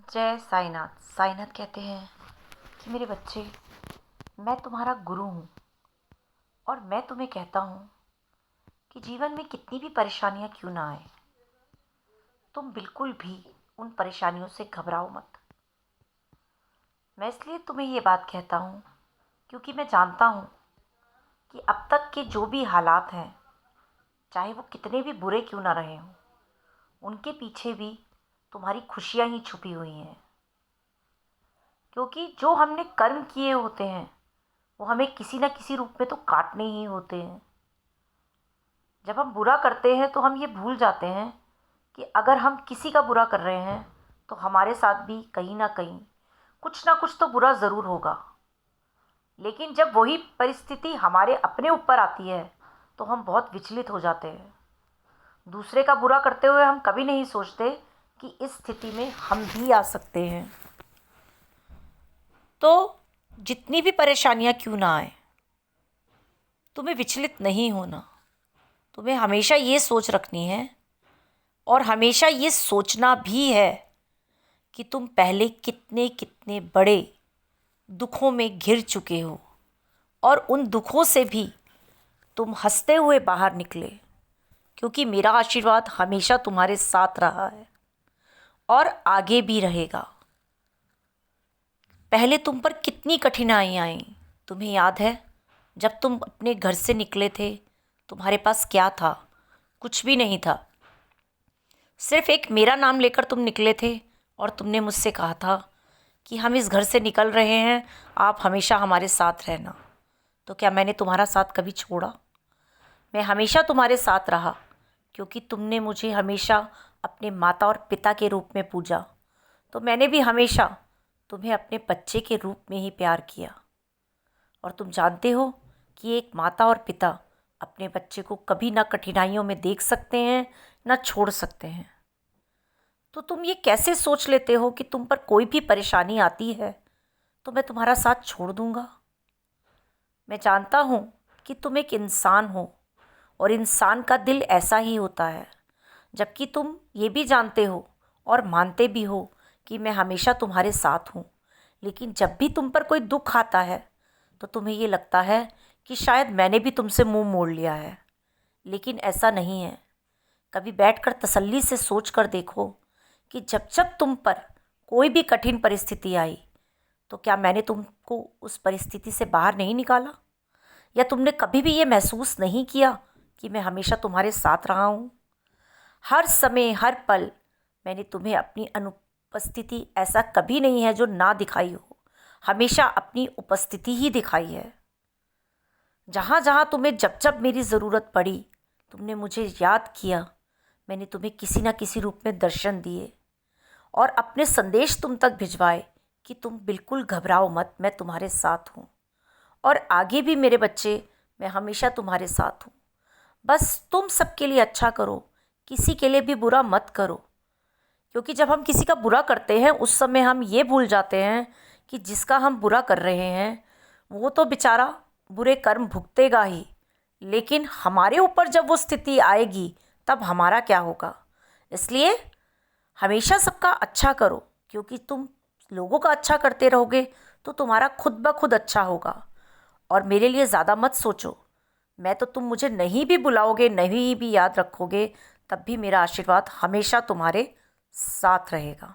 जय साईनाथ। साईनाथ कहते हैं कि मेरे बच्चे, मैं तुम्हारा गुरु हूँ और मैं तुम्हें कहता हूँ कि जीवन में कितनी भी परेशानियाँ क्यों ना आए, तुम बिल्कुल भी उन परेशानियों से घबराओ मत। मैं इसलिए तुम्हें ये बात कहता हूँ क्योंकि मैं जानता हूँ कि अब तक के जो भी हालात हैं, चाहे वो कितने भी बुरे क्यों ना रहे हों, उनके पीछे भी तुम्हारी खुशियाँ ही छुपी हुई हैं। क्योंकि जो हमने कर्म किए होते हैं वो हमें किसी न किसी रूप में तो काटने ही होते हैं। जब हम बुरा करते हैं तो हम ये भूल जाते हैं कि अगर हम किसी का बुरा कर रहे हैं तो हमारे साथ भी कहीं ना कहीं कुछ ना कुछ तो बुरा ज़रूर होगा। लेकिन जब वही परिस्थिति हमारे अपने ऊपर आती है तो हम बहुत विचलित हो जाते हैं। दूसरे का बुरा करते हुए हम कभी नहीं सोचते कि इस स्थिति में हम भी आ सकते हैं। तो जितनी भी परेशानियां क्यों ना आए, तुम्हें विचलित नहीं होना। तुम्हें हमेशा ये सोच रखनी है और हमेशा ये सोचना भी है कि तुम पहले कितने कितने बड़े दुखों में घिर चुके हो और उन दुखों से भी तुम हंसते हुए बाहर निकले, क्योंकि मेरा आशीर्वाद हमेशा तुम्हारे साथ रहा है और आगे भी रहेगा। पहले तुम पर कितनी कठिनाइयाँ आई, तुम्हें याद है? जब तुम अपने घर से निकले थे, तुम्हारे पास क्या था? कुछ भी नहीं था। सिर्फ एक मेरा नाम लेकर तुम निकले थे और तुमने मुझसे कहा था कि हम इस घर से निकल रहे हैं, आप हमेशा हमारे साथ रहना। तो क्या मैंने तुम्हारा साथ कभी छोड़ा? मैं हमेशा तुम्हारे साथ रहा, क्योंकि तुमने मुझे हमेशा अपने माता और पिता के रूप में पूजा। तो मैंने भी हमेशा तुम्हें अपने बच्चे के रूप में ही प्यार किया। और तुम जानते हो कि एक माता और पिता अपने बच्चे को कभी ना कठिनाइयों में देख सकते हैं ना छोड़ सकते हैं। तो तुम ये कैसे सोच लेते हो कि तुम पर कोई भी परेशानी आती है तो मैं तुम्हारा साथ छोड़ दूंगा? मैं जानता हूँ कि तुम एक इंसान हो और इंसान का दिल ऐसा ही होता है। जबकि तुम ये भी जानते हो और मानते भी हो कि मैं हमेशा तुम्हारे साथ हूँ, लेकिन जब भी तुम पर कोई दुख आता है तो तुम्हें ये लगता है कि शायद मैंने भी तुमसे मुंह मोड़ लिया है। लेकिन ऐसा नहीं है। कभी बैठकर तसल्ली से सोच कर देखो कि जब जब तुम पर कोई भी कठिन परिस्थिति आई तो क्या मैंने तुमको उस परिस्थिति से बाहर नहीं निकाला? या तुमने कभी भी ये महसूस नहीं किया कि मैं हमेशा तुम्हारे साथ रहा हूँ? हर समय हर पल मैंने तुम्हें अपनी अनुपस्थिति ऐसा कभी नहीं है जो ना दिखाई हो, हमेशा अपनी उपस्थिति ही दिखाई है। जहाँ जहाँ तुम्हें जब जब मेरी ज़रूरत पड़ी तुमने मुझे याद किया, मैंने तुम्हें किसी ना किसी रूप में दर्शन दिए और अपने संदेश तुम तक भिजवाए कि तुम बिल्कुल घबराओ मत, मैं तुम्हारे साथ हूँ। और आगे भी मेरे बच्चे, मैं हमेशा तुम्हारे साथ हूँ। बस तुम सबके लिए अच्छा करो, किसी के लिए भी बुरा मत करो। क्योंकि जब हम किसी का बुरा करते हैं उस समय हम ये भूल जाते हैं कि जिसका हम बुरा कर रहे हैं वो तो बेचारा बुरे कर्म भुगतेगा ही, लेकिन हमारे ऊपर जब वो स्थिति आएगी तब हमारा क्या होगा। इसलिए हमेशा सबका अच्छा करो, क्योंकि तुम लोगों का अच्छा करते रहोगे तो तुम्हारा खुद ब खुद अच्छा होगा। और मेरे लिए ज़्यादा मत सोचो। मैं तो तुम मुझे नहीं भी बुलाओगे, नहीं भी याद रखोगे, तब भी मेरा आशीर्वाद हमेशा तुम्हारे साथ रहेगा।